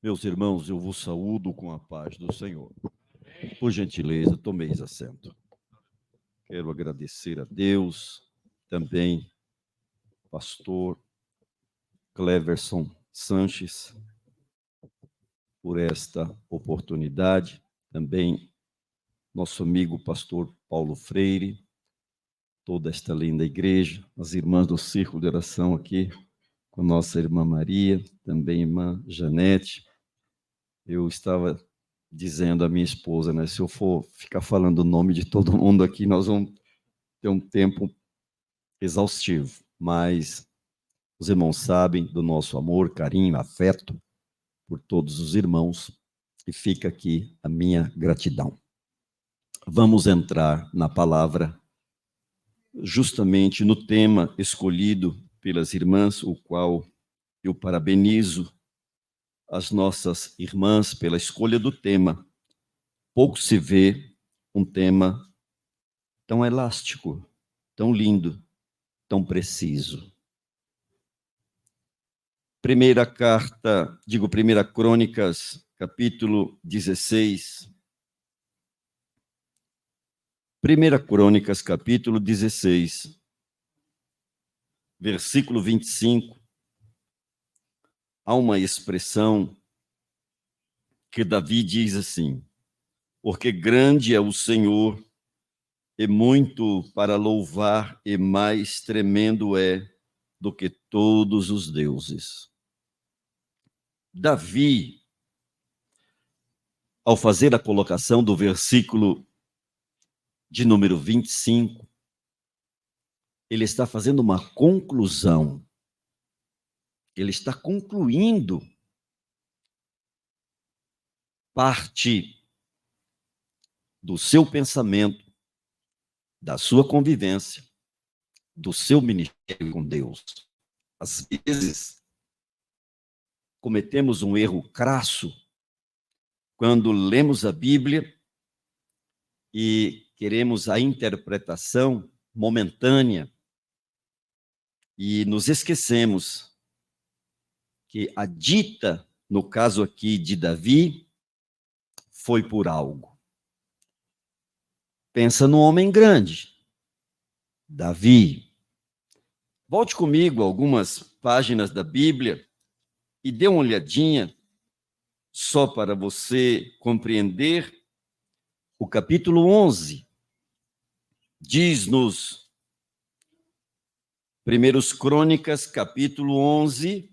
Meus irmãos, eu vos saúdo com a paz do Senhor. Por gentileza, tomeis assento. Quero agradecer a Deus, também, pastor Cleverson Sanches, por esta oportunidade. Também nosso amigo pastor Paulo Freire, toda esta linda igreja, as irmãs do Círculo de Oração aqui, com a nossa irmã Maria, também irmã Janete. Eu estava dizendo à minha esposa, né, se eu for ficar falando o nome de todo mundo aqui, nós vamos ter um tempo exaustivo, mas os irmãos sabem do nosso amor, carinho, afeto por todos os irmãos, e fica aqui a minha gratidão. Vamos entrar na palavra, justamente no tema escolhido pelas irmãs, o qual eu parabenizo as nossas irmãs pela escolha do tema. Pouco se vê um tema tão elástico, tão lindo, tão preciso. Primeira Crônicas, capítulo 16. Primeira Crônicas, capítulo 16, versículo 25. Há uma expressão que Davi diz assim: porque grande é o Senhor, e muito para louvar, e mais tremendo é do que todos os deuses. Davi, ao fazer a colocação do versículo de número 25, ele está fazendo uma conclusão. Ele está concluindo parte do seu pensamento, da sua convivência, do seu ministério com Deus. Às vezes, cometemos um erro crasso quando lemos a Bíblia e queremos a interpretação momentânea e nos esquecemos que a dita, no caso aqui de Davi, foi por algo. Pensa no homem grande, Davi. Volte comigo a algumas páginas da Bíblia e dê uma olhadinha, só para você compreender, o capítulo 11. Diz-nos, 1 Crônicas, capítulo 11,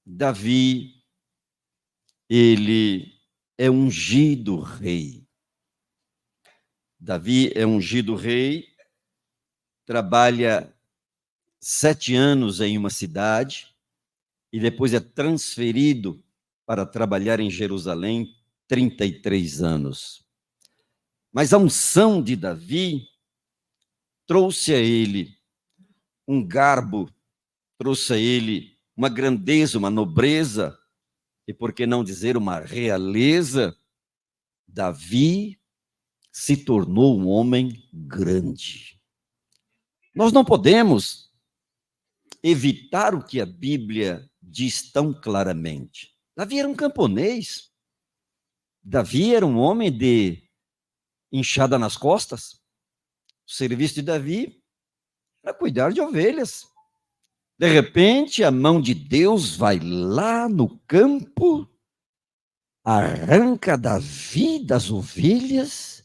Davi, ele é ungido rei. Davi é ungido rei, trabalha 7 anos em uma cidade e depois é transferido para trabalhar em Jerusalém 33 anos. Mas a unção de Davi trouxe a ele um garbo, trouxe a ele uma grandeza, uma nobreza, e por que não dizer uma realeza. Davi se tornou um homem grande. Nós não podemos evitar o que a Bíblia diz tão claramente. Davi era um camponês. Davi era um homem de enxada nas costas. O serviço de Davi era cuidar de ovelhas. De repente, a mão de Deus vai lá no campo, arranca Davi das ovelhas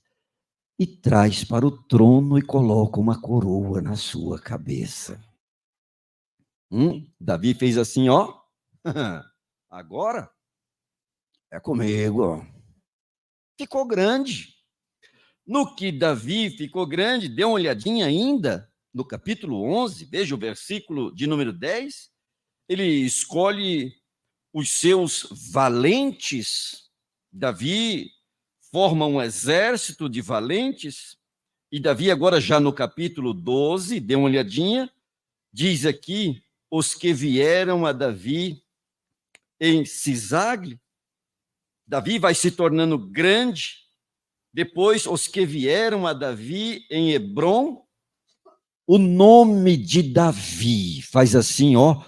e traz para o trono e coloca uma coroa na sua cabeça. Davi fez assim, ó. Agora é comigo. Ficou grande. No que Davi ficou grande, dê uma olhadinha ainda no capítulo 11, veja o versículo de número 10. Ele escolhe os seus valentes. Davi forma um exército de valentes. E Davi, agora já no capítulo 12, dê uma olhadinha, diz aqui, os que vieram a Davi em Cisag. Davi vai se tornando grande. Depois, os que vieram a Davi em Hebrom. O nome de Davi faz assim, ó,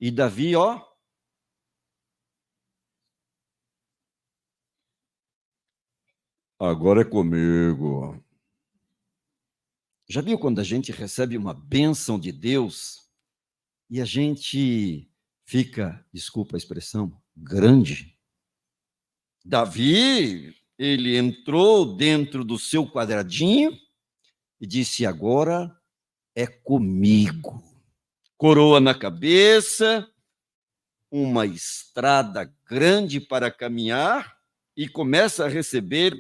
E Davi, ó, agora é comigo. Já viu quando a gente recebe uma bênção de Deus e a gente fica, desculpa a expressão, grande? Davi, ele entrou dentro do seu quadradinho e disse: agora é comigo. Coroa na cabeça, uma estrada grande para caminhar e começa a receber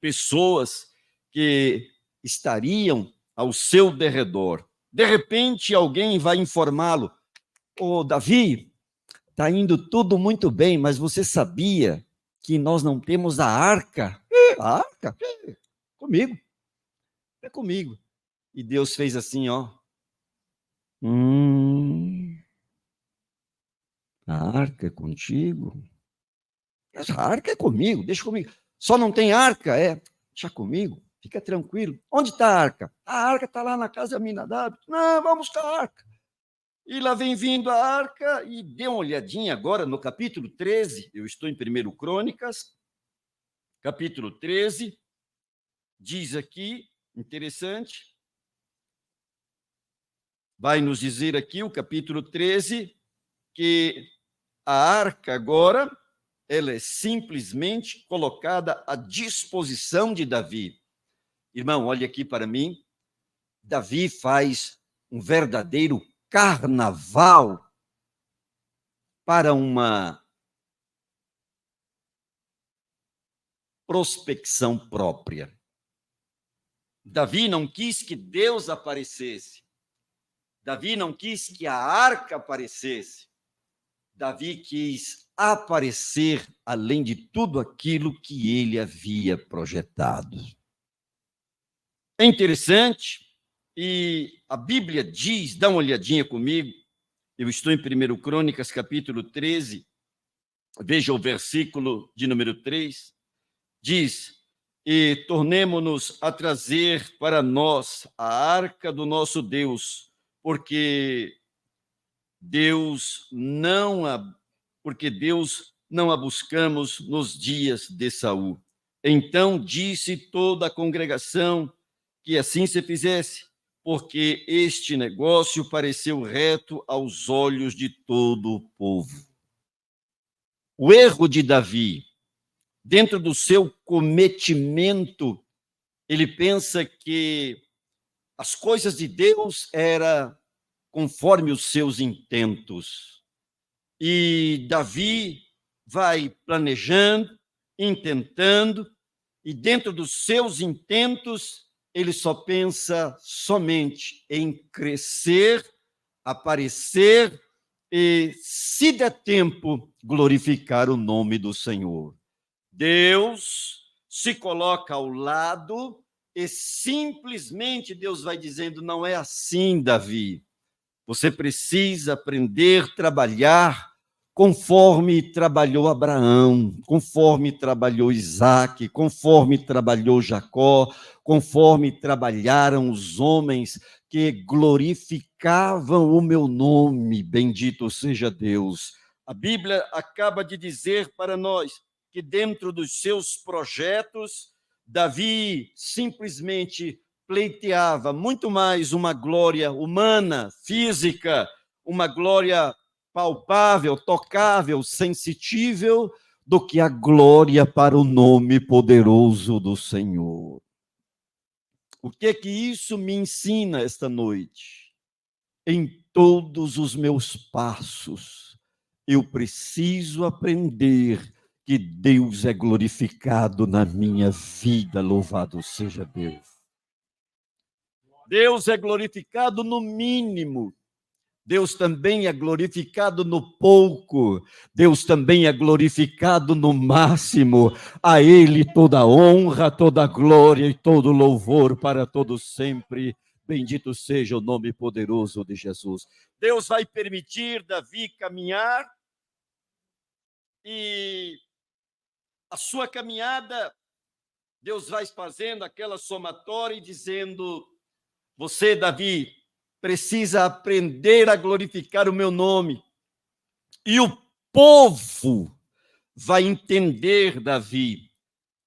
pessoas que estariam ao seu derredor. De repente, alguém vai informá-lo: Ô, Davi, está indo tudo muito bem, mas você sabia que nós não temos a arca? A arca? Comigo, é comigo. E Deus fez assim, ó. A arca é contigo? Essa arca é comigo, deixa comigo. Só não tem arca, deixa comigo, fica tranquilo. Onde está a arca? A arca está lá na casa de Aminadab. Não, vamos buscar a arca. E lá vem vindo a arca, e dê uma olhadinha agora no capítulo 13, eu estou em 1 Crônicas, capítulo 13, diz aqui, interessante, vai nos dizer aqui, o capítulo 13, que a arca agora, ela é simplesmente colocada à disposição de Davi. Irmão, olhe aqui para mim, Davi faz um verdadeiro carnaval para uma prospecção própria. Davi não quis que Deus aparecesse. Davi não quis que a arca aparecesse. Davi quis aparecer além de tudo aquilo que ele havia projetado. É interessante, e a Bíblia diz, dá uma olhadinha comigo, eu estou em 1 Crônicas, capítulo 13, veja o versículo de número 3, diz: e tornemo-nos a trazer para nós a arca do nosso Deus, porque Deus não a buscamos nos dias de Saul. Então disse toda a congregação que assim se fizesse, porque este negócio pareceu reto aos olhos de todo o povo. O erro de Davi, dentro do seu cometimento, ele pensa que as coisas de Deus eram conforme os seus intentos. E Davi vai planejando, intentando, e dentro dos seus intentos, ele só pensa somente em crescer, aparecer e, se der tempo, glorificar o nome do Senhor. Deus se coloca ao lado e simplesmente Deus vai dizendo: não é assim, Davi. Você precisa aprender a trabalhar conforme trabalhou Abraão, conforme trabalhou Isaac, conforme trabalhou Jacó, conforme trabalharam os homens que glorificavam o meu nome. Bendito seja Deus. A Bíblia acaba de dizer para nós que dentro dos seus projetos, Davi simplesmente pleiteava muito mais uma glória humana, física, uma glória palpável, tocável, sensitível, do que a glória para o nome poderoso do Senhor. O que isso me ensina esta noite? Em todos os meus passos, eu preciso aprender que Deus é glorificado na minha vida, louvado seja Deus. Deus é glorificado no mínimo. Deus também é glorificado no pouco. Deus também é glorificado no máximo. A Ele toda a honra, toda a glória e todo louvor para todos sempre. Bendito seja o nome poderoso de Jesus. Deus vai permitir Davi caminhar e a sua caminhada, Deus vai fazendo aquela somatória e dizendo: você, Davi, precisa aprender a glorificar o meu nome. E o povo vai entender, Davi,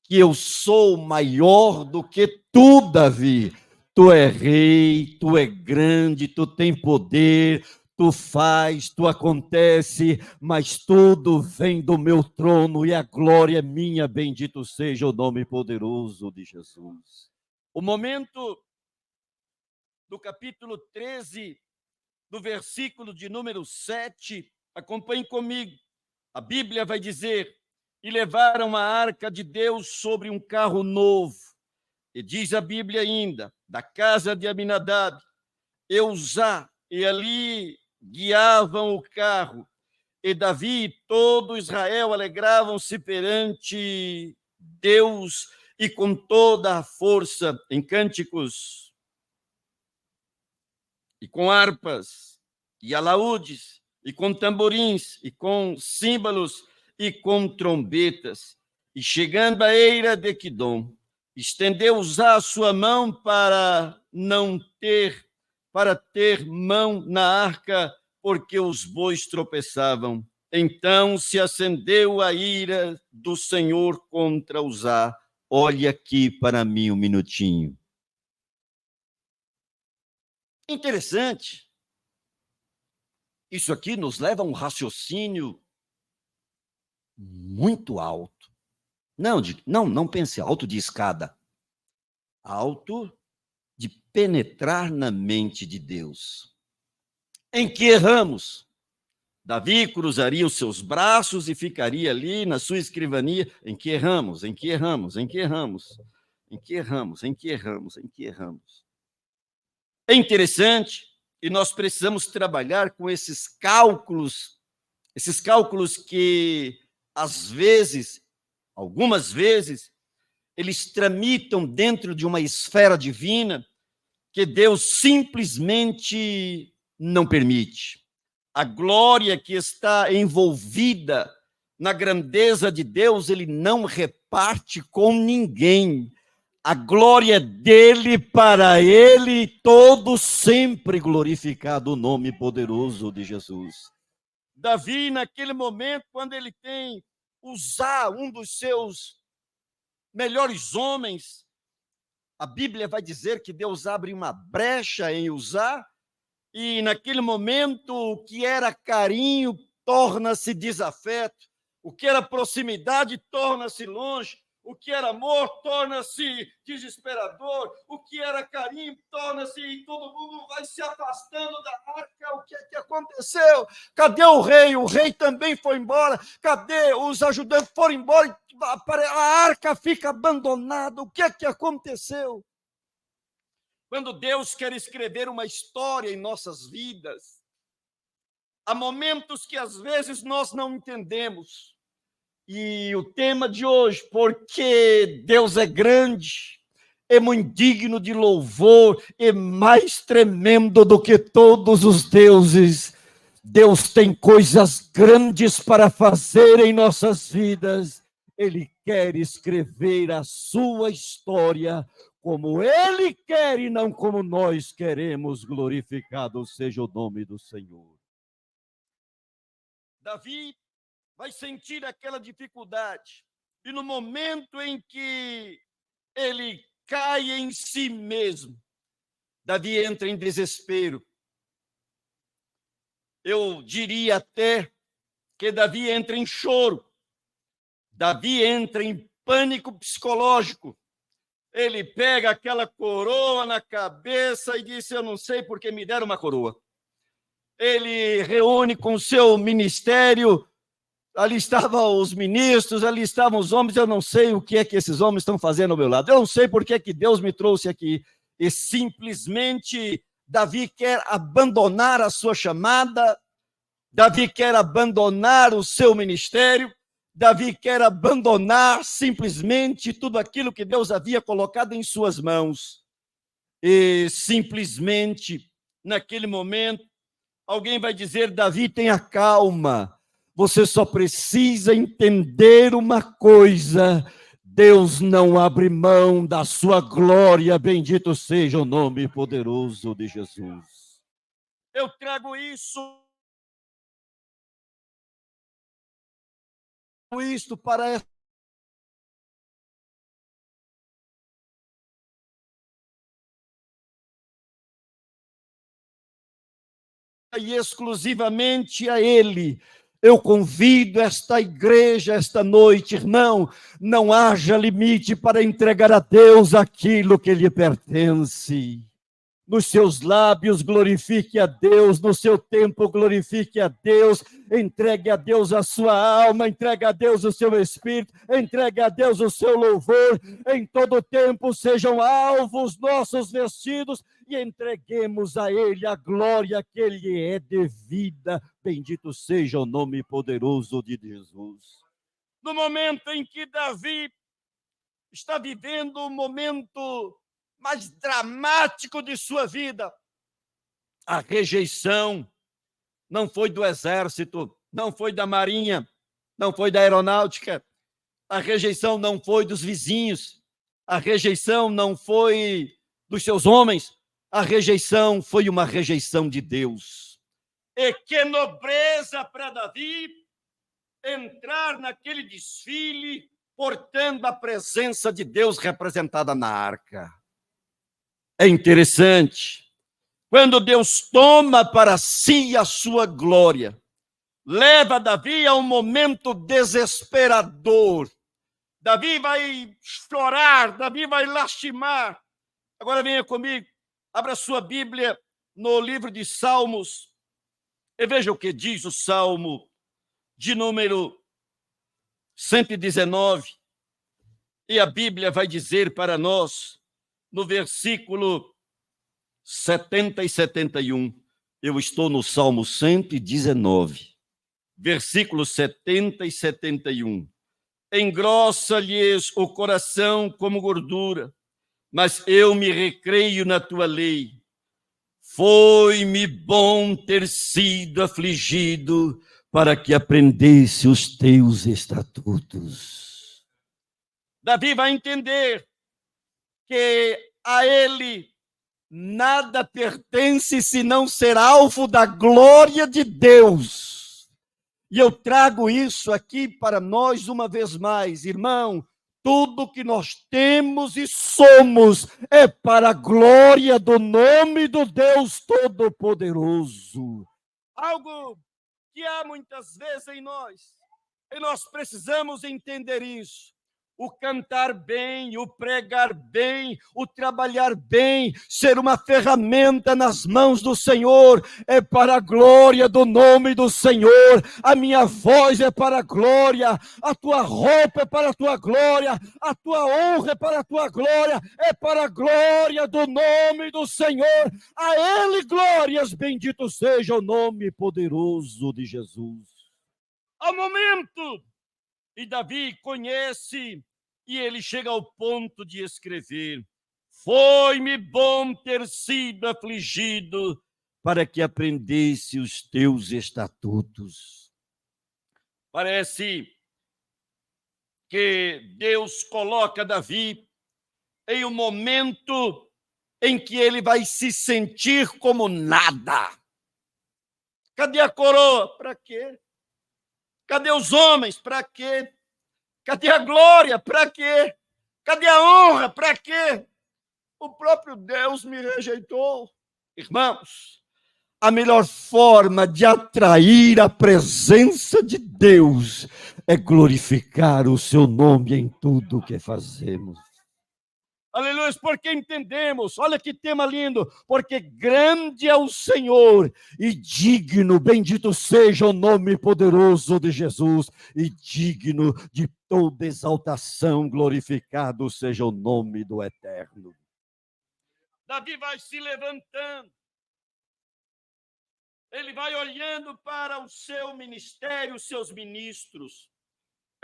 que eu sou maior do que tu, Davi. Tu é rei, tu é grande, tu tem poder, tu faz, tu acontece, mas tudo vem do meu trono e a glória é minha, bendito seja o nome poderoso de Jesus. O momento do capítulo 13, do versículo de número 7, acompanhe comigo. A Bíblia vai dizer: e levaram a arca de Deus sobre um carro novo. E diz a Bíblia ainda, da casa de Aminadab, Eusá, e ali guiavam o carro. E Davi e todo Israel alegravam-se perante Deus e com toda a força em cânticos e com harpas e alaúdes e com tamborins e com símbolos e com trombetas. E chegando à eira de Quidom, estendeu Uzá a sua mão para ter mão na arca, porque os bois tropeçavam. Então se acendeu a ira do Senhor contra Uzá. Olhe aqui para mim um minutinho. Interessante. Isso aqui nos leva a um raciocínio muito alto. Não pense alto de escada. Alto de penetrar na mente de Deus. Em que erramos? Davi cruzaria os seus braços e ficaria ali na sua escrivania. Em que erramos? Em que erramos? Em que erramos? Em que erramos? Em que erramos? Em que erramos? É interessante, e nós precisamos trabalhar com esses cálculos que, às vezes, algumas vezes, eles tramitam dentro de uma esfera divina que Deus simplesmente não permite. A glória que está envolvida na grandeza de Deus, ele não reparte com ninguém. A glória dele, para ele, todo sempre glorificado o nome poderoso de Jesus. Davi, naquele momento, quando ele tem Uzá, um dos seus melhores homens, a Bíblia vai dizer que Deus abre uma brecha em Uzá, e naquele momento o que era carinho torna-se desafeto, o que era proximidade torna-se longe, o que era amor torna-se desesperador, o que era carinho torna-se, e todo mundo vai se afastando da arca. O que é que aconteceu? Cadê o rei? O rei também foi embora. Cadê os ajudantes? Foram embora. A arca fica abandonada. O que é que aconteceu? Quando Deus quer escrever uma história em nossas vidas, há momentos que às vezes nós não entendemos. E o tema de hoje, porque Deus é grande, é muito digno de louvor, é mais tremendo do que todos os deuses. Deus tem coisas grandes para fazer em nossas vidas. Ele quer escrever a sua história como Ele quer e não como nós queremos. Glorificado seja o nome do Senhor. Davi vai sentir aquela dificuldade. E no momento em que ele cai em si mesmo, Davi entra em desespero. Eu diria até que Davi entra em choro. Davi entra em pânico psicológico. Ele pega aquela coroa na cabeça e diz: eu não sei porque me deram uma coroa. Ele reúne com o seu ministério. Ali estavam os ministros, ali estavam os homens. Eu não sei o que é que esses homens estão fazendo ao meu lado. Eu não sei por que é que Deus me trouxe aqui. E simplesmente Davi quer abandonar a sua chamada. Davi quer abandonar o seu ministério. Davi quer abandonar simplesmente tudo aquilo que Deus havia colocado em suas mãos. E simplesmente, naquele momento, alguém vai dizer: Davi, tenha calma. Você só precisa entender uma coisa: Deus não abre mão da sua glória, bendito seja o nome poderoso de Jesus. Eu trago isso para essa e exclusivamente a Ele. Eu convido esta igreja esta noite, irmão, não haja limite para entregar a Deus aquilo que lhe pertence. Nos seus lábios glorifique a Deus, no seu tempo glorifique a Deus, entregue a Deus a sua alma, entregue a Deus o seu espírito, entregue a Deus o seu louvor, em todo tempo sejam alvos nossos vestidos e entreguemos a Ele a glória que lhe é devida. Bendito seja o nome poderoso de Jesus. No momento em que Davi está vivendo um momento mais dramático de sua vida, a rejeição não foi do exército, não foi da marinha, não foi da aeronáutica, a rejeição não foi dos vizinhos, a rejeição não foi dos seus homens, a rejeição foi uma rejeição de Deus. E que nobreza para Davi entrar naquele desfile portando a presença de Deus representada na arca. É interessante, quando Deus toma para si a sua glória, leva Davi a um momento desesperador. Davi vai chorar, Davi vai lastimar. Agora venha comigo, abra sua Bíblia no livro de Salmos e veja o que diz o Salmo de número 119. E a Bíblia vai dizer para nós, no versículo 70 e 71, eu estou no Salmo 119, versículos 70 e 71. Engrossa-lhes o coração como gordura, mas eu me recreio na tua lei. Foi-me bom ter sido afligido para que aprendesse os teus estatutos. Davi vai entender que a ele nada pertence senão ser alvo da glória de Deus. E eu trago isso aqui para nós uma vez mais, irmão. Tudo que nós temos e somos é para a glória do nome do Deus Todo-Poderoso. Algo que há muitas vezes em nós, e nós precisamos entender isso. O cantar bem, o pregar bem, o trabalhar bem, ser uma ferramenta nas mãos do Senhor, é para a glória do nome do Senhor. A minha voz é para a glória, a tua roupa é para a tua glória, a tua honra é para a tua glória, é para a glória do nome do Senhor. A Ele glórias, bendito seja o nome poderoso de Jesus. Há momento, e Davi conhece, e ele chega ao ponto de escrever: foi-me bom ter sido afligido para que aprendesse os teus estatutos. Parece que Deus coloca Davi em um momento em que ele vai se sentir como nada. Cadê a coroa? Para quê? Cadê os homens? Para quê? Cadê a glória? Para quê? Cadê a honra? Para quê? O próprio Deus me rejeitou. Irmãos, a melhor forma de atrair a presença de Deus é glorificar o seu nome em tudo que fazemos. Aleluia, porque entendemos, olha que tema lindo, porque grande é o Senhor e digno, bendito seja o nome poderoso de Jesus, e digno de toda exaltação, glorificado seja o nome do Eterno. Davi vai se levantando, ele vai olhando para o seu ministério, os seus ministros,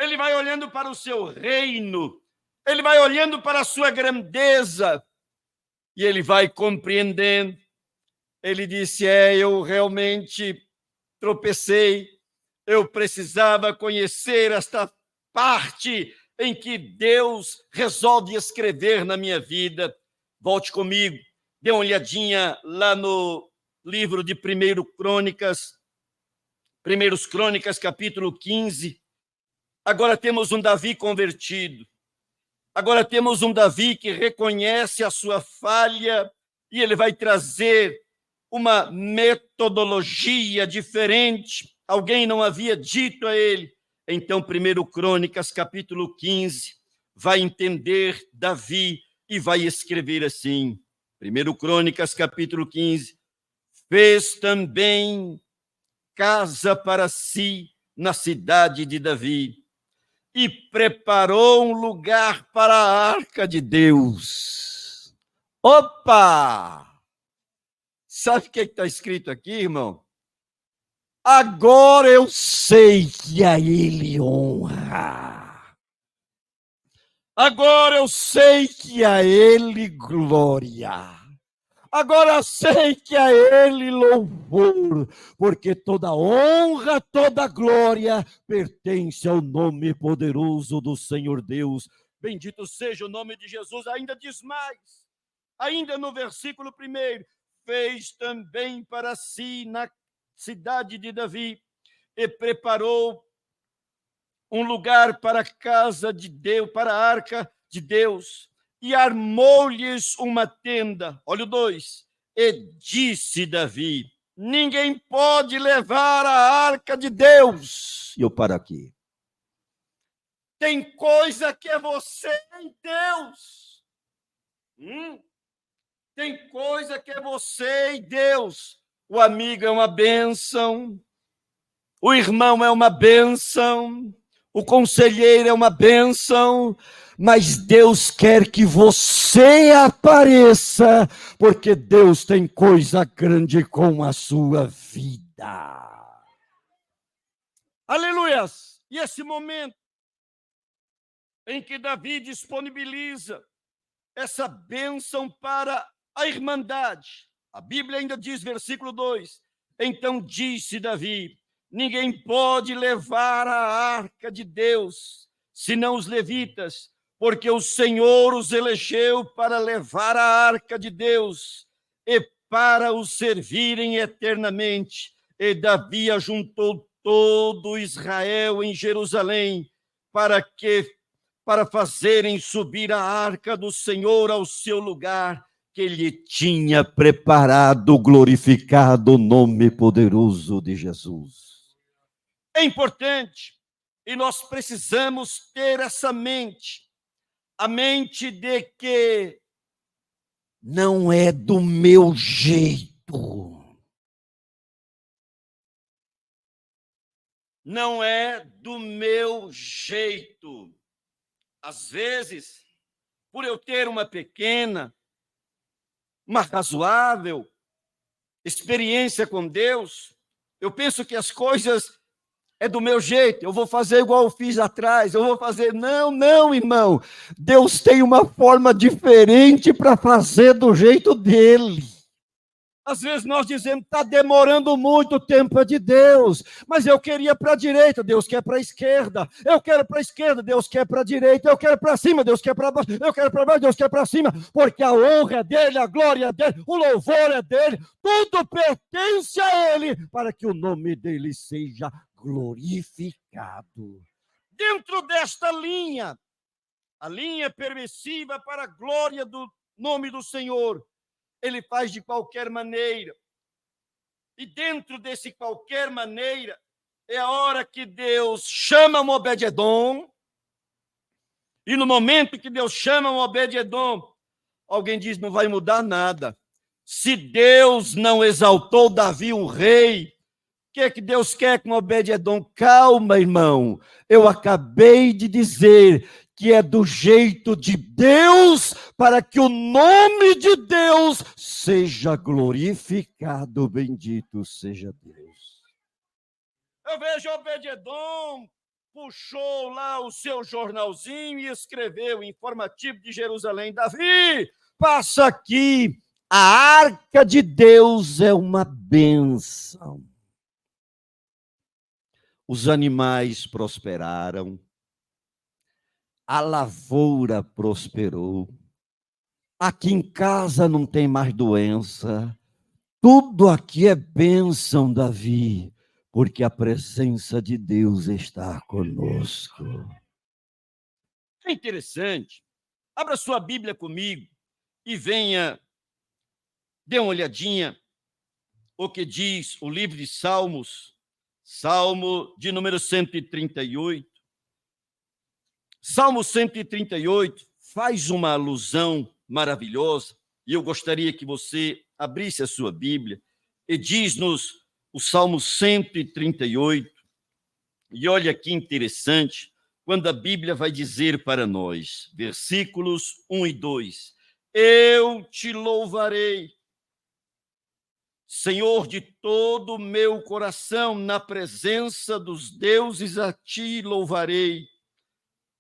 ele vai olhando para o seu reino, ele vai olhando para a sua grandeza e ele vai compreendendo. Ele disse: eu realmente tropecei, eu precisava conhecer esta parte em que Deus resolve escrever na minha vida. Volte comigo, dê uma olhadinha lá no livro de 1 Crônicas, capítulo 15. Agora temos um Davi convertido. Agora temos um Davi que reconhece a sua falha e ele vai trazer uma metodologia diferente. Alguém não havia dito a ele. Então, 1 Crônicas, capítulo 15, vai entender Davi e vai escrever assim. 1 Crônicas, capítulo 15. Fez também casa para si na cidade de Davi e preparou um lugar para a arca de Deus. Opa! Sabe o que está escrito aqui, irmão? Agora eu sei que a ele honra. Agora eu sei que a ele glória. Agora eu sei que a ele louvor, porque toda honra, toda glória pertence ao nome poderoso do Senhor Deus. Bendito seja o nome de Jesus. Ainda diz mais, ainda no versículo 1, fez também para si na cidade de Davi e preparou um lugar para a casa de Deus, para a arca de Deus, e armou-lhes uma tenda. Olha o 2. E disse Davi: ninguém pode levar a arca de Deus. E eu paro aqui. Tem coisa que é você e Deus. Tem coisa que é você e Deus. O amigo é uma bênção, o irmão é uma bênção, o conselheiro é uma bênção, mas Deus quer que você apareça, porque Deus tem coisa grande com a sua vida. Aleluias! E esse momento em que Davi disponibiliza essa bênção para a irmandade, a Bíblia ainda diz, versículo 2, então disse Davi: ninguém pode levar a arca de Deus, senão os levitas, porque o Senhor os elegeu para levar a arca de Deus e para os servirem eternamente. E Davi ajuntou todo Israel em Jerusalém para fazerem subir a arca do Senhor ao seu lugar, que lhe tinha preparado, glorificado o nome poderoso de Jesus. É importante, e nós precisamos ter essa mente, a mente de que não é do meu jeito. Não é do meu jeito. Às vezes, por eu ter uma pequena, uma razoável experiência com Deus, eu penso que as coisas é do meu jeito, eu vou fazer igual eu fiz atrás, eu vou fazer... Não, irmão. Deus tem uma forma diferente para fazer do jeito dele. Às vezes nós dizemos, está demorando muito, o tempo é de Deus, mas eu queria para a direita, Deus quer para a esquerda, eu quero para a esquerda, Deus quer para a direita, eu quero para cima, Deus quer para baixo, eu quero para baixo, Deus quer para cima, porque a honra é dele, a glória é dele, o louvor é dele, tudo pertence a ele, para que o nome dele seja glorificado. Dentro desta linha, a linha permissiva para a glória do nome do Senhor, ele faz de qualquer maneira. E dentro desse qualquer maneira, é a hora que Deus chama um Obed-edom. E no momento que Deus chama um Obed-edom, alguém diz, não vai mudar nada. Se Deus não exaltou Davi um rei, o que é que Deus quer com Obed-edom? Calma, irmão. Eu acabei de dizer que é do jeito de Deus, para que o nome de Deus seja glorificado, bendito seja Deus. Eu vejo Obed-edom, puxou lá o seu jornalzinho e escreveu, informativo de Jerusalém, Davi, passa aqui, a arca de Deus é uma bênção. Os animais prosperaram, a lavoura prosperou, aqui em casa não tem mais doença, Tudo aqui é bênção, Davi, porque a presença de Deus está conosco. É interessante. Abra sua Bíblia comigo e venha, dê uma olhadinha o que diz o livro de Salmos, Salmo de número 138. Salmo 138 faz uma alusão maravilhosa, e eu gostaria que você abrisse a sua Bíblia, e diz-nos o Salmo 138, e olha que interessante, quando a Bíblia vai dizer para nós, versículos 1 e 2, eu te louvarei, Senhor, de todo o meu coração, na presença dos deuses a ti louvarei.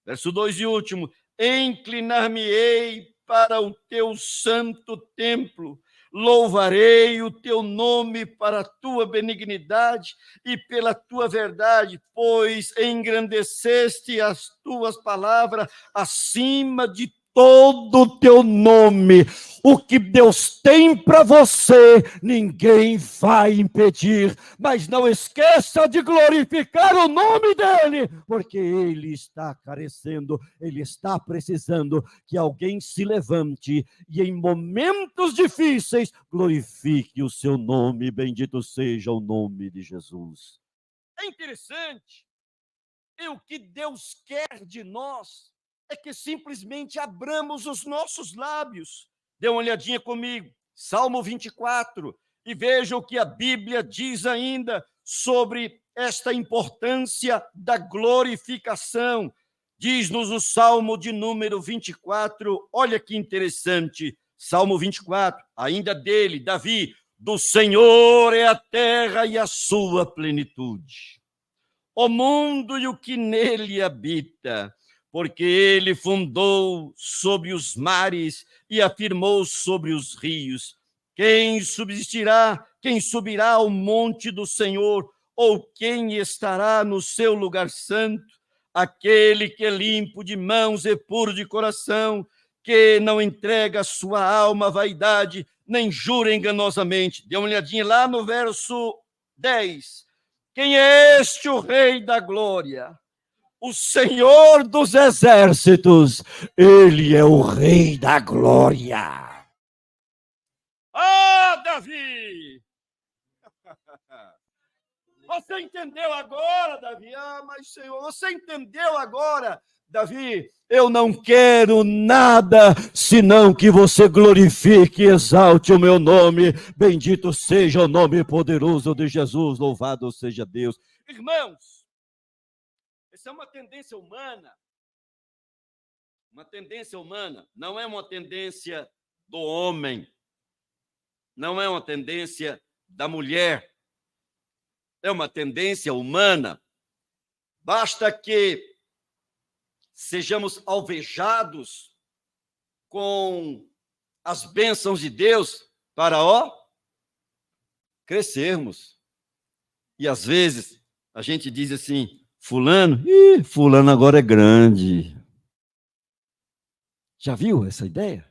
Verso 2 e último, inclinar-me-ei para o teu santo templo, louvarei o teu nome para a tua benignidade e pela tua verdade, pois engrandeceste as tuas palavras acima de todo o teu nome. O que Deus tem para você, ninguém vai impedir, mas não esqueça de glorificar o nome dele, porque ele está carecendo, ele está precisando que alguém se levante e em momentos difíceis glorifique o seu nome, bendito seja o nome de Jesus. É interessante, e o que Deus quer de nós é que simplesmente abramos os nossos lábios. Dê uma olhadinha comigo, Salmo 24, e veja o que a Bíblia diz ainda sobre esta importância da glorificação. Diz-nos o Salmo de número 24, olha que interessante, Salmo 24, ainda dele, Davi, do Senhor é a terra e a sua plenitude, o mundo e o que nele habita, porque ele fundou sobre os mares e afirmou sobre os rios. Quem subsistirá, quem subirá ao monte do Senhor, ou quem estará no seu lugar santo? Aquele que é limpo de mãos e puro de coração, que não entrega a sua alma à vaidade, nem jura enganosamente. Dê uma olhadinha lá no verso 10. Quem é este o Rei da Glória? O Senhor dos Exércitos, ele é o Rei da Glória. Ah, Davi! Você entendeu agora, Davi? Ah, mas Senhor, você entendeu agora, Davi? Eu não quero nada senão que você glorifique e exalte o meu nome. Bendito seja o nome poderoso de Jesus, louvado seja Deus. Irmãos, essa é uma tendência humana. Uma tendência humana, não é uma tendência do homem, não é uma tendência da mulher, é uma tendência humana. Basta que sejamos alvejados com as bênçãos de Deus para, crescermos. E às vezes a gente diz assim, fulano agora é grande. Já viu essa ideia?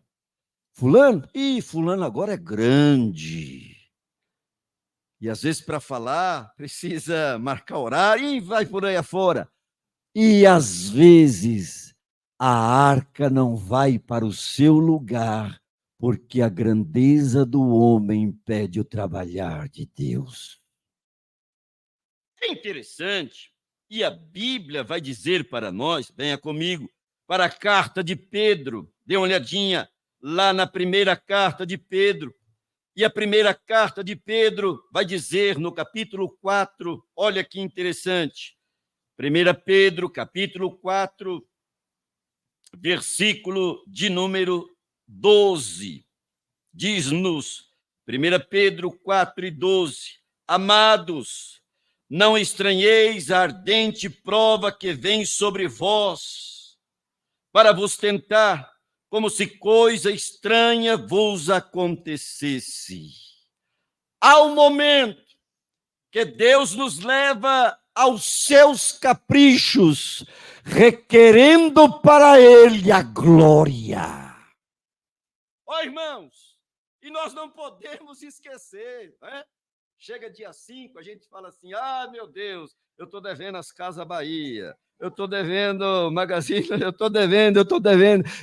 Fulano agora é grande. E às vezes para falar precisa marcar horário e vai por aí afora. E às vezes a arca não vai para o seu lugar, porque a grandeza do homem impede o trabalhar de Deus. É interessante, e a Bíblia vai dizer para nós, venha comigo, para a carta de Pedro, dê uma olhadinha lá na primeira carta de Pedro, e a primeira carta de Pedro vai dizer no capítulo 4, olha que interessante, 1 Pedro, capítulo 4, versículo de número 12, diz-nos, 1 Pedro 4 e 12, amados, não estranheis a ardente prova que vem sobre vós, para vos tentar, como se coisa estranha vos acontecesse. Há um momento que Deus nos leva aos seus caprichos, requerendo para ele a glória. Ó, irmãos, e nós não podemos esquecer, né? Chega dia 5, a gente fala assim, meu Deus, eu estou devendo as Casas Bahia, eu estou devendo Magazine, eu estou devendo,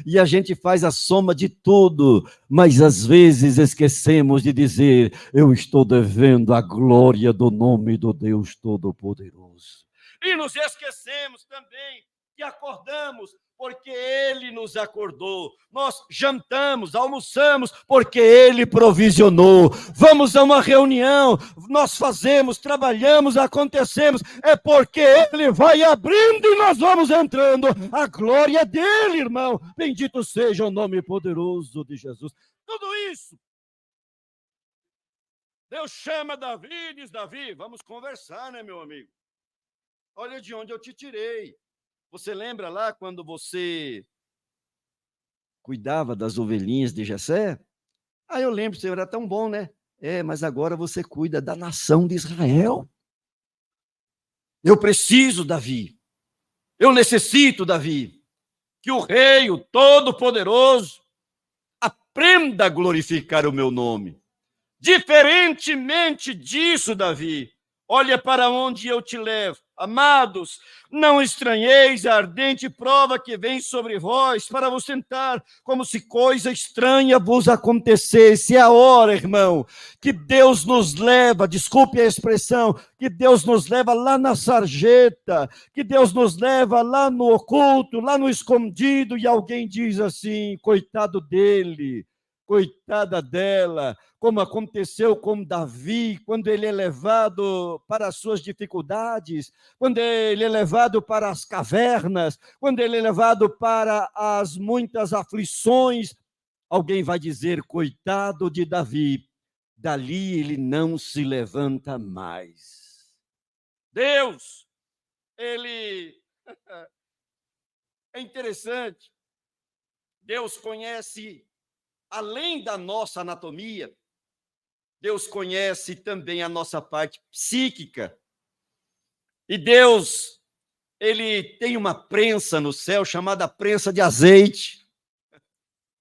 e a gente faz a soma de tudo, mas às vezes esquecemos de dizer, eu estou devendo a glória do nome do Deus Todo-Poderoso. E nos esquecemos também que acordamos porque Ele nos acordou. Nós jantamos, almoçamos porque Ele provisionou. Vamos a uma reunião, nós fazemos, trabalhamos, acontecemos, é porque Ele vai abrindo e nós vamos entrando. A glória dEle, irmão. Bendito seja o nome poderoso de Jesus. Tudo isso. Deus chama Davi e diz, Davi, vamos conversar, né, meu amigo? Olha de onde eu te tirei. Você lembra lá quando você cuidava das ovelhinhas de Jessé? Eu lembro, Senhor, era tão bom, né? Mas agora você cuida da nação de Israel. Eu preciso, Davi. Eu necessito, Davi, que o Rei, o Todo-Poderoso, aprenda a glorificar o meu nome. Diferentemente disso, Davi, olha para onde eu te levo. Amados, não estranheis a ardente prova que vem sobre vós para vos tentar, como se coisa estranha vos acontecesse. É a hora, irmão, que Deus nos leva, desculpe a expressão, que Deus nos leva lá na sarjeta, que Deus nos leva lá no oculto, lá no escondido, e alguém diz assim, coitado dele, coitada dela, como aconteceu com Davi, quando ele é levado para as suas dificuldades, quando ele é levado para as cavernas, quando ele é levado para as muitas aflições, alguém vai dizer, coitado de Davi, dali ele não se levanta mais. Deus, ele é interessante, Deus conhece além da nossa anatomia, Deus conhece também a nossa parte psíquica. E Deus, ele tem uma prensa no céu chamada prensa de azeite.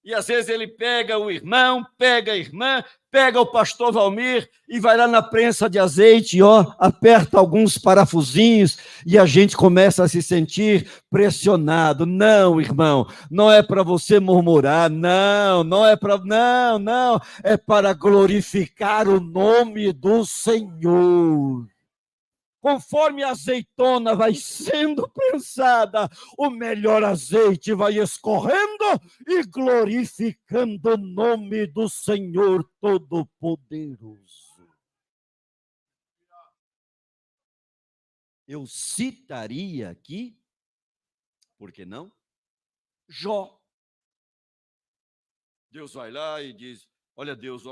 E às vezes ele pega o irmão, pega a irmã, pega o pastor Valmir e vai lá na prensa de azeite, aperta alguns parafusinhos e a gente começa a se sentir pressionado. Não, irmão, não é para você murmurar, não é para glorificar o nome do Senhor. Conforme a azeitona vai sendo prensada, o melhor azeite vai escorrendo e glorificando o nome do Senhor Todo-Poderoso. Eu citaria aqui, por que não? Jó. Deus vai lá e diz, olha Deus,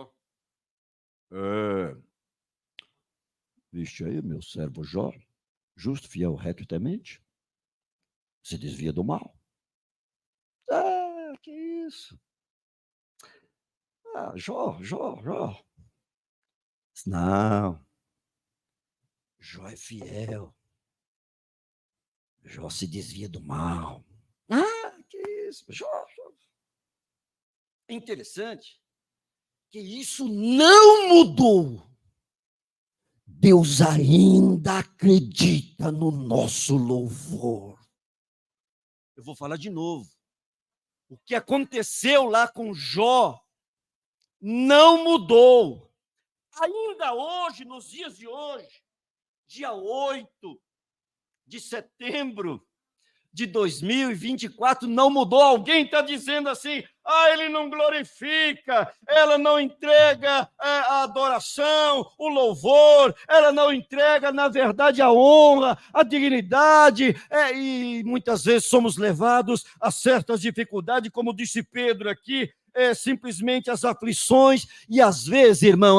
viste aí, meu servo Jó, justo, fiel, reto e temente, se desvia do mal. Que isso? Jó. Não. Jó é fiel. Jó se desvia do mal. Que isso? Jó. É interessante que isso não mudou. Deus ainda acredita no nosso louvor. Eu vou falar de novo. O que aconteceu lá com Jó não mudou. Ainda hoje, nos dias de hoje, dia 8 de setembro de 2024, não mudou. Alguém está dizendo assim, ele não glorifica, ela não entrega a adoração, o louvor, ela não entrega, na verdade, a honra, a dignidade, e muitas vezes somos levados a certas dificuldades, como disse Pedro aqui, simplesmente as aflições, e às vezes, irmão,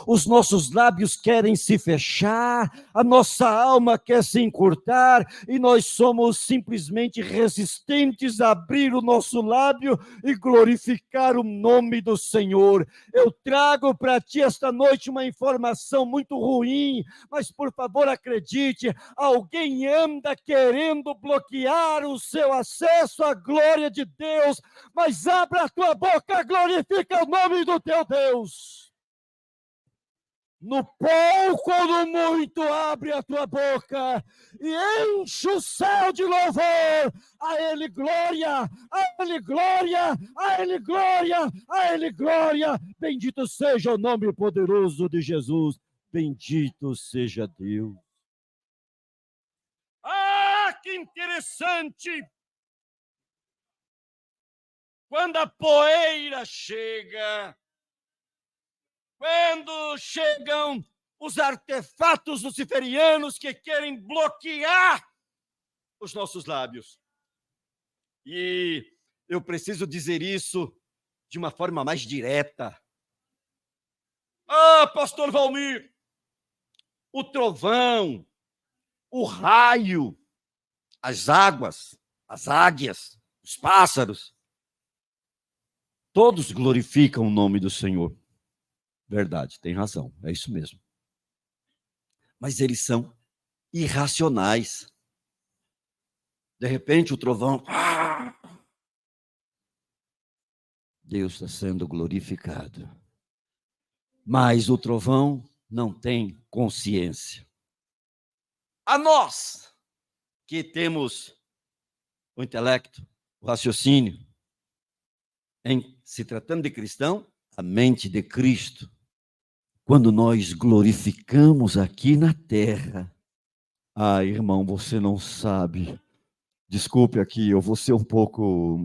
os nossos lábios querem se fechar, a nossa alma quer se encurtar, e nós somos simplesmente resistentes a abrir o nosso lábio e glorificar o nome do Senhor. Eu trago para ti esta noite uma informação muito ruim, mas por favor acredite, alguém anda querendo bloquear o seu acesso à glória de Deus, mas abra a tua tua boca, glorifica o nome do teu Deus. No pouco ou no muito, abre a tua boca e enche o céu de louvor. A Ele glória, a Ele glória, a Ele glória, a Ele glória. Bendito seja o nome poderoso de Jesus. Bendito seja Deus. Ah, que interessante! Quando a poeira chega, quando chegam os artefatos luciferianos que querem bloquear os nossos lábios. E eu preciso dizer isso de uma forma mais direta. Ah, pastor Valmir, o trovão, o raio, as águas, as águias, os pássaros, todos glorificam o nome do Senhor. Verdade, tem razão, é isso mesmo. Mas eles são irracionais. De repente o trovão... Deus está sendo glorificado. Mas o trovão não tem consciência. A nós, que temos o intelecto, o raciocínio, em se tratando de cristão, a mente de Cristo, quando nós glorificamos aqui na terra, irmão, você não sabe. Desculpe aqui, eu vou ser um pouco,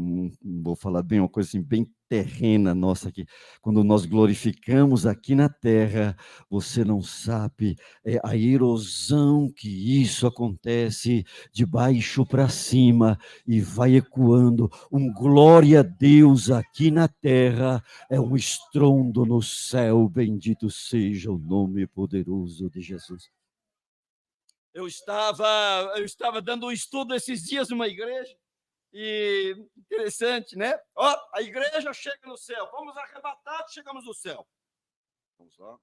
vou falar bem uma coisa assim, bem terrena nossa aqui. Quando nós glorificamos aqui na terra, você não sabe a erosão que isso acontece de baixo para cima e vai ecoando. Um glória a Deus aqui na terra é um estrondo no céu. Bendito seja o nome poderoso de Jesus. Eu estava dando um estudo esses dias numa igreja, e interessante, né? A igreja chega no céu, vamos arrebatados, chegamos no céu. Vamos lá.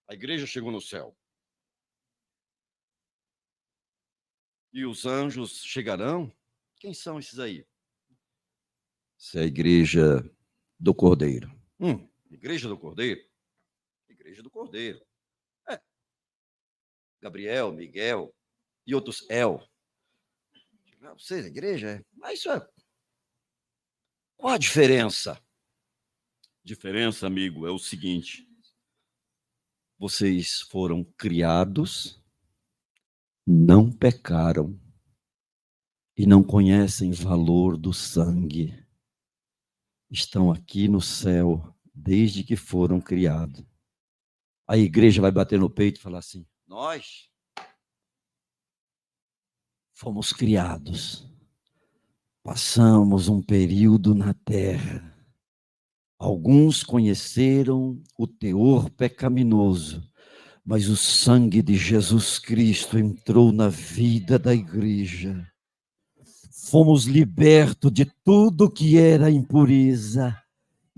A igreja chegou no céu. E os anjos chegarão? Quem são esses aí? Essa é a igreja do Cordeiro. Igreja do Cordeiro? Igreja do Cordeiro. Gabriel, Miguel e outros Vocês, a igreja? Mas isso é... Qual a diferença? Diferença, amigo, é o seguinte. Vocês foram criados, não pecaram e não conhecem valor do sangue. Estão aqui no céu desde que foram criados. A igreja vai bater no peito e falar assim: nós fomos criados, passamos um período na terra. Alguns conheceram o teor pecaminoso, mas o sangue de Jesus Cristo entrou na vida da igreja. Fomos libertos de tudo que era impureza.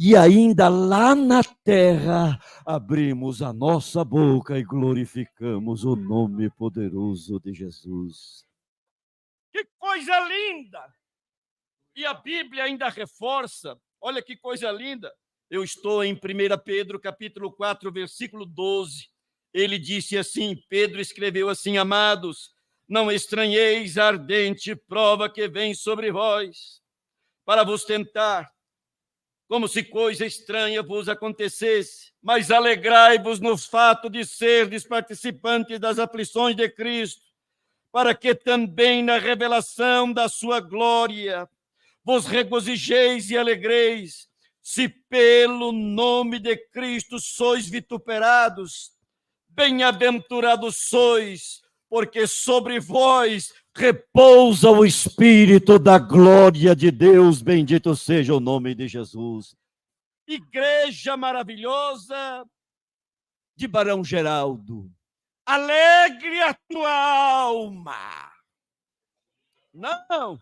E ainda lá na terra, abrimos a nossa boca e glorificamos o nome poderoso de Jesus. Que coisa linda! E a Bíblia ainda reforça, olha que coisa linda. Eu estou em 1 Pedro, capítulo 4, versículo 12. Ele disse assim, Pedro escreveu assim: amados, não estranheis a ardente prova que vem sobre vós, para vos tentar, como se coisa estranha vos acontecesse, mas alegrai-vos no fato de serdes participantes das aflições de Cristo, para que também na revelação da sua glória vos regozijeis e alegreis, se pelo nome de Cristo sois vituperados. Bem-aventurados sois, porque sobre vós repousa o Espírito da glória de Deus. Bendito seja o nome de Jesus. Igreja maravilhosa de Barão Geraldo, alegre a tua alma. Não.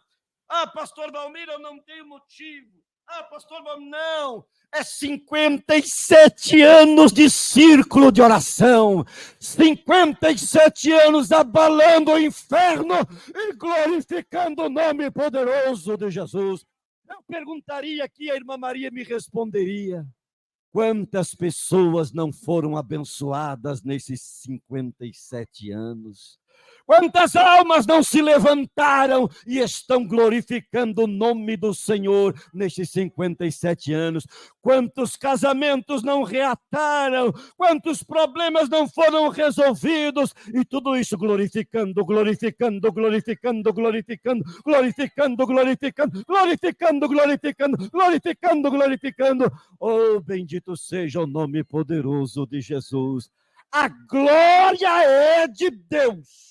Pastor Valmir, eu não tenho motivo. Pastor Valmir, não. É 57 anos de círculo de oração. 57 anos abalando o inferno e glorificando o nome poderoso de Jesus. Eu perguntaria aqui, a irmã Maria me responderia: quantas pessoas não foram abençoadas nesses 57 anos? Quantas almas não se levantaram e estão glorificando o nome do Senhor nesses 57 anos? Quantos casamentos não reataram? Quantos problemas não foram resolvidos? E tudo isso glorificando, glorificando, glorificando, glorificando, glorificando, glorificando, glorificando, glorificando, glorificando, glorificando. Oh, bendito seja o nome poderoso de Jesus. A glória é de Deus.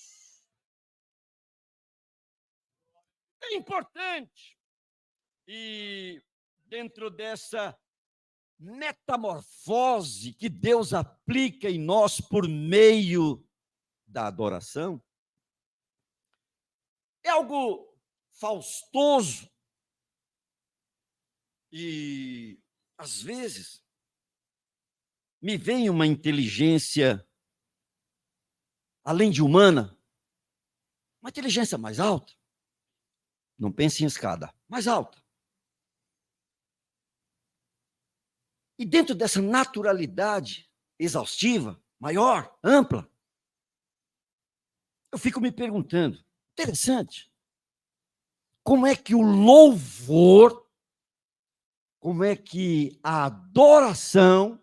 É importante. E dentro dessa metamorfose que Deus aplica em nós por meio da adoração, é algo faustoso e, às vezes, me vem uma inteligência, além de humana, uma inteligência mais alta. Não pense em escada, mais alta. E dentro dessa naturalidade exaustiva, maior, ampla, eu fico me perguntando, interessante, como é que o louvor, como é que a adoração,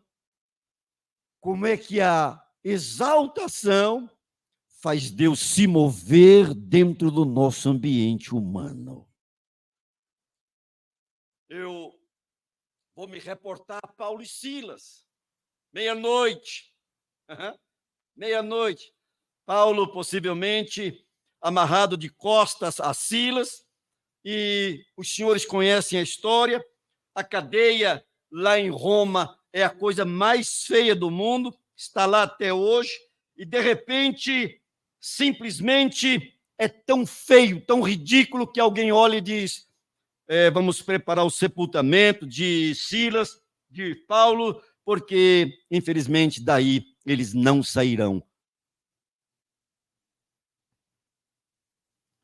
como é que a exaltação faz Deus se mover dentro do nosso ambiente humano. Eu vou me reportar a Paulo e Silas, meia-noite, meia-noite, Paulo possivelmente amarrado de costas a Silas, e os senhores conhecem a história, a cadeia lá em Roma é a coisa mais feia do mundo, está lá até hoje, e de repente, simplesmente é tão feio, tão ridículo, que alguém olha e diz, vamos preparar o sepultamento de Silas, de Paulo, porque, infelizmente, daí eles não sairão.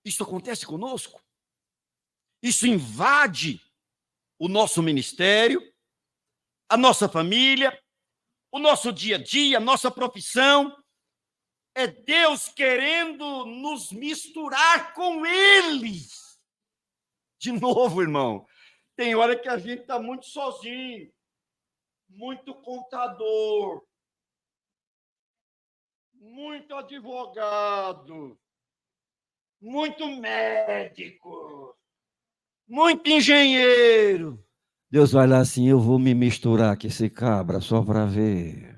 Isso acontece conosco. Isso invade o nosso ministério, a nossa família, o nosso dia a dia, a nossa profissão. É Deus querendo nos misturar com Ele. De novo, irmão, tem hora que a gente está muito sozinho, muito contador, muito advogado, muito médico, muito engenheiro. Deus vai lá assim, eu vou me misturar com esse cabra só para ver.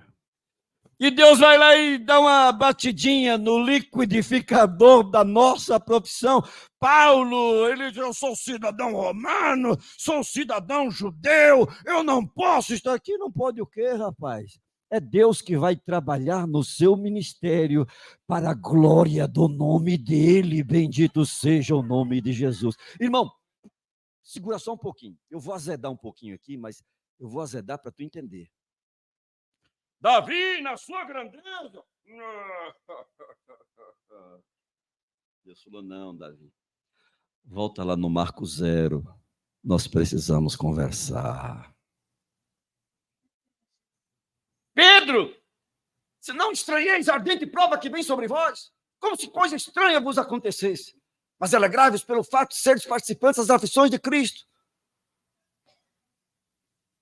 E Deus vai lá e dá uma batidinha no liquidificador da nossa profissão. Paulo, ele diz, eu sou cidadão romano, sou cidadão judeu, eu não posso estar aqui. Não pode o quê, rapaz? É Deus que vai trabalhar no seu ministério para a glória do nome dele. Bendito seja o nome de Jesus. Irmão, segura só um pouquinho. Eu vou azedar um pouquinho aqui, mas eu vou azedar para tu entender. Davi, na sua grandeza. Deus falou, não, Davi. Volta lá no Marco 0. Nós precisamos conversar. Pedro, se não estranheis a ardente prova que vem sobre vós, como se coisa estranha vos acontecesse. Mas alegrai-vos pelo fato de seres participantes das aflições de Cristo.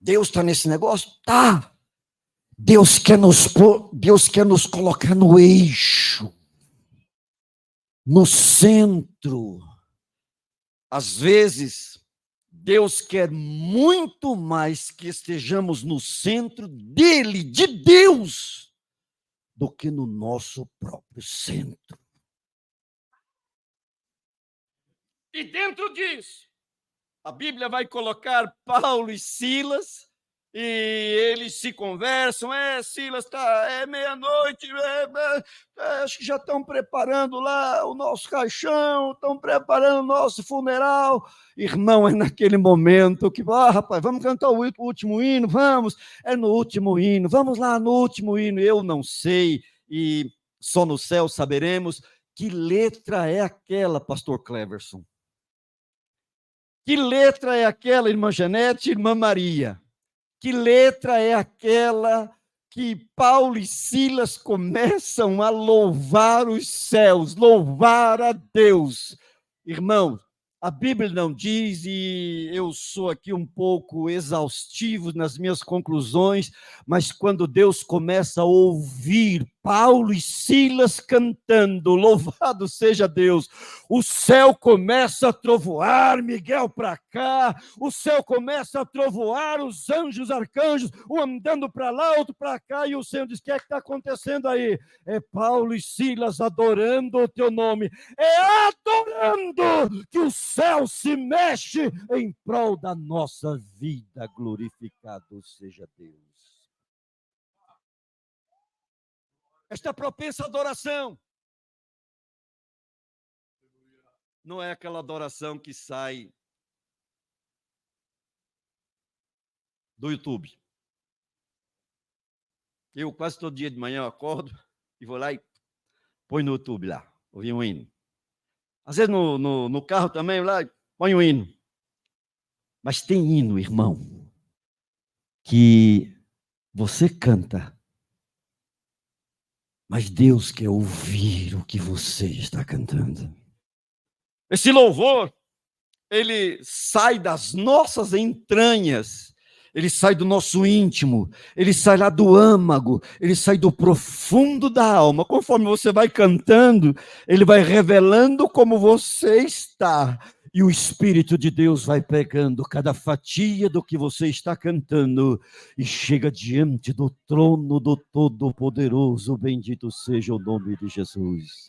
Deus está nesse negócio? Tá. Deus quer nos colocar no eixo, no centro. Às vezes, Deus quer muito mais que estejamos no centro dele, de Deus, do que no nosso próprio centro. E dentro disso, a Bíblia vai colocar Paulo e Silas, e eles se conversam, Silas, é meia-noite, acho que já estão preparando lá o nosso caixão, estão preparando o nosso funeral. Irmão, é naquele momento que, rapaz, vamos cantar o último hino, vamos, é no último hino, vamos lá no último hino. Eu não sei, e só no céu saberemos que letra é aquela, pastor Cleverson, Que letra é aquela, irmã Janete, irmã Maria? Que letra é aquela que Paulo e Silas começam a louvar os céus, louvar a Deus? Irmão, a Bíblia não diz, e eu sou aqui um pouco exaustivo nas minhas conclusões, mas quando Deus começa a ouvir Paulo e Silas cantando, louvado seja Deus, o céu começa a trovoar, Miguel para cá, o céu começa a trovoar, os anjos, arcanjos, um andando para lá, outro para cá, e o Senhor diz: o que é que está acontecendo aí? É Paulo e Silas adorando o teu nome, é adorando que o céu se mexe em prol da nossa vida, glorificado seja Deus. Esta propensa adoração não é aquela adoração que sai do YouTube. Eu quase todo dia de manhã eu acordo e vou lá e põe no YouTube lá, ouvir um hino. Às vezes no carro também, lá, põe um hino. Mas tem hino, irmão, que você canta, mas Deus quer ouvir o que você está cantando. Esse louvor, ele sai das nossas entranhas, ele sai do nosso íntimo, ele sai lá do âmago, ele sai do profundo da alma. Conforme você vai cantando, ele vai revelando como você está. E o Espírito de Deus vai pegando cada fatia do que você está cantando e chega diante do trono do Todo-Poderoso. Bendito seja o nome de Jesus.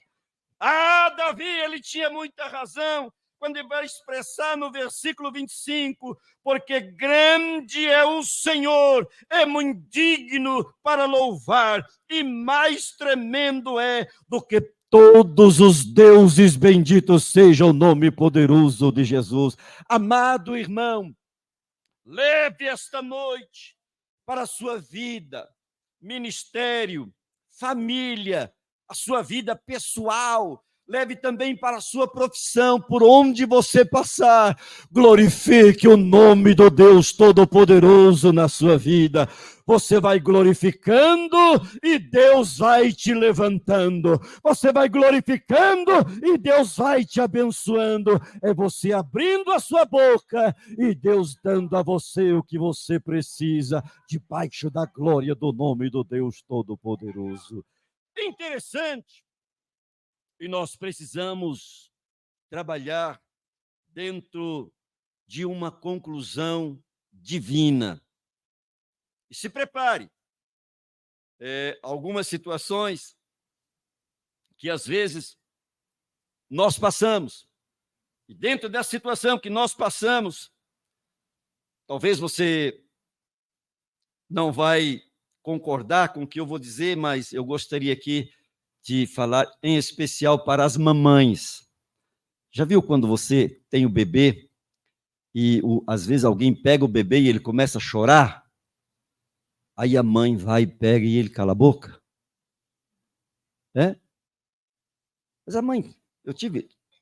Ah, Davi, ele tinha muita razão quando ele vai expressar no versículo 25, porque grande é o Senhor, é muito digno para louvar, e mais tremendo é do que todos os deuses, bendito seja o nome poderoso de Jesus. Amado irmão, leve esta noite para a sua vida, ministério, família, a sua vida pessoal, leve também para a sua profissão, por onde você passar, glorifique o nome do Deus Todo-Poderoso na sua vida. Você vai glorificando e Deus vai te levantando. Você vai glorificando e Deus vai te abençoando. É você abrindo a sua boca e Deus dando a você o que você precisa, debaixo da glória do nome do Deus Todo-Poderoso. É interessante. E nós precisamos trabalhar dentro de uma conclusão divina. E se prepare. Algumas situações que às vezes nós passamos. E dentro dessa situação que nós passamos, talvez você não vai concordar com o que eu vou dizer, mas eu gostaria aqui de falar em especial para as mamães. Já viu quando você tem o bebê e às vezes alguém pega o bebê e ele começa a chorar? Aí a mãe vai e pega e ele cala a boca? Mas a mãe,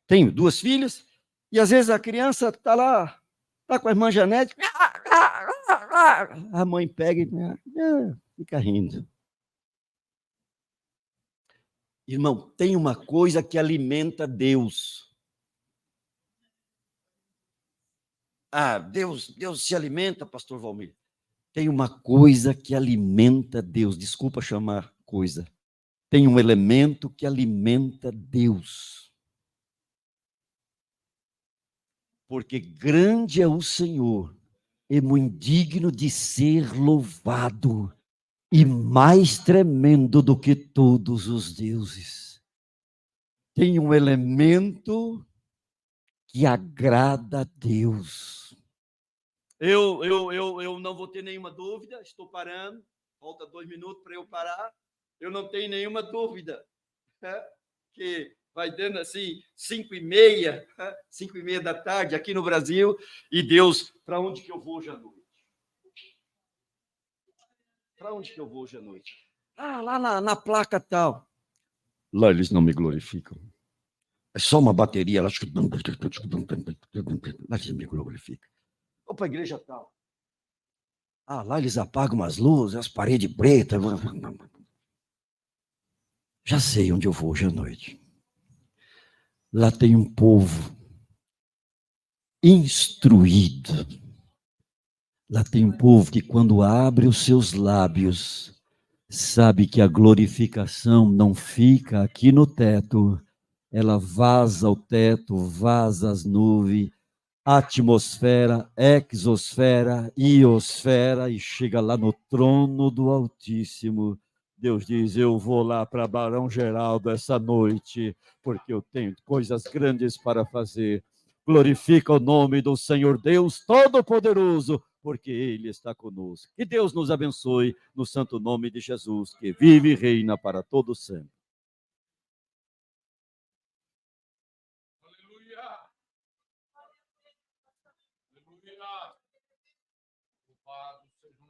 tenho 2 filhas, e às vezes a criança está lá, está com a irmã Janete, a mãe pega e fica rindo. Irmão, tem uma coisa que alimenta Deus. Deus se alimenta, pastor Valmir. Tem uma coisa que alimenta Deus. Desculpa chamar coisa. Tem um elemento que alimenta Deus. Porque grande é o Senhor, e muito digno de ser louvado, e mais tremendo do que todos os deuses. Tem um elemento que agrada a Deus. Eu não vou ter nenhuma dúvida, estou parando, falta 2 minutos para eu parar, eu não tenho nenhuma dúvida, que vai dando assim 5h30 da tarde aqui no Brasil, e Deus, para onde que eu vou hoje à noite? Para onde que eu vou hoje à noite? Lá na placa tal. Lá eles não me glorificam. É só uma bateria. Lá você me glorifica. Vou para a igreja tal. Ah, lá eles apagam umas luzes, as paredes pretas. Já sei onde eu vou hoje à noite. Lá tem um povo instruído. Lá tem um povo que, quando abre os seus lábios, sabe que a glorificação não fica aqui no teto, ela vaza o teto, vaza as nuvens, atmosfera, exosfera, iosfera, e chega lá no trono do Altíssimo. Deus diz: eu vou lá para Barão Geraldo essa noite, porque eu tenho coisas grandes para fazer. Glorifica o nome do Senhor Deus Todo-Poderoso, porque Ele está conosco. Que Deus nos abençoe, no santo nome de Jesus, que vive e reina para todo sempre.